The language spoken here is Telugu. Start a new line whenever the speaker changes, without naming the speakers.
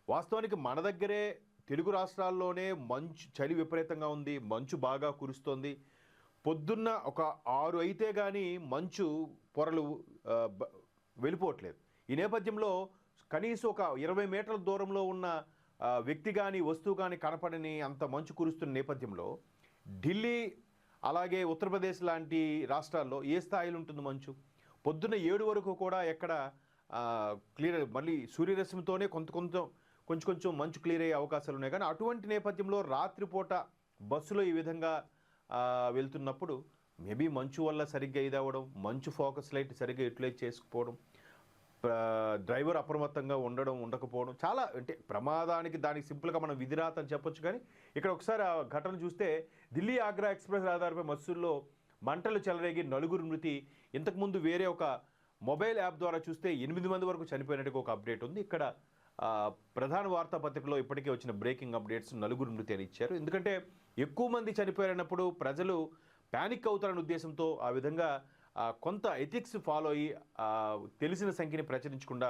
వాస్తవానికి మన దగ్గరే తెలుగు రాష్ట్రాల్లోనే మంచు చలి విపరీతంగా ఉంది. మంచు బాగా కురుస్తోంది. పొద్దున్న ఒక 6 అయితే గానీ మంచు పొరలు ఆహ్, బ వెళ్ళిపోవట్లేదు. ఈ నేపథ్యంలో కనీసం ఒక 20 మీటర్ల దూరంలో ఉన్న వ్యక్తి గాని, వస్తువు గాని కనపడని అంత మంచు కురుస్తున్న నేపథ్యంలో ఢిల్లీ, అలాగే ఉత్తరప్రదేశ్ లాంటి రాష్ట్రాల్లో ఏ స్థాయిలో ఉంటుంది మంచు? పొద్దున్న 7 వరకు కూడా ఎక్కడ క్లియర్ మళ్ళీ సూర్యరశ్మితోనే కొంచెం కొంచెం మంచు క్లియర్ అయ్యే అవకాశాలు ఉన్నాయి. కానీ అటువంటి నేపథ్యంలో రాత్రిపూట బస్సులో ఈ విధంగా వెళ్తున్నప్పుడు మేబీ మంచు వల్ల సరిగ్గా ఇదవ్వడం, మంచు ఫోకస్ లైట్ సరిగ్గా యుటిలైజ్ చేసుకుపోవడం, డ్రైవర్ అప్రమత్తంగా ఉండకపోవడం చాలా అంటే ప్రమాదానికి దానికి సింపుల్గా మనం విధిరాత అని చెప్పొచ్చు. కానీ ఇక్కడ ఒకసారి ఆ ఘటన చూస్తే ఢిల్లీ ఆగ్రా ఎక్స్ప్రెస్ రహదారిపై బస్సుల్లో మంటలు చెలరేగి 4 మృతి. ఇంతకుముందు వేరే ఒక మొబైల్ యాప్ ద్వారా చూస్తే 8 మంది వరకు చనిపోయినట్టుగా ఒక అప్డేట్ ఉంది. ఇక్కడ ప్రధాన వార్తాపత్రికలో ఇప్పటికే వచ్చిన బ్రేకింగ్ అప్డేట్స్ 4 మృతి అని ఇచ్చారు. ఎందుకంటే ఎక్కువ మంది చనిపోయినప్పుడు ప్రజలు ప్యానిక్ అవుతారనే ఉద్దేశంతో ఆ విధంగా కొంత ఎథిక్స్ ఫాలో అయ్యి తెలిసిన సంఖ్యని ప్రచురించకుండా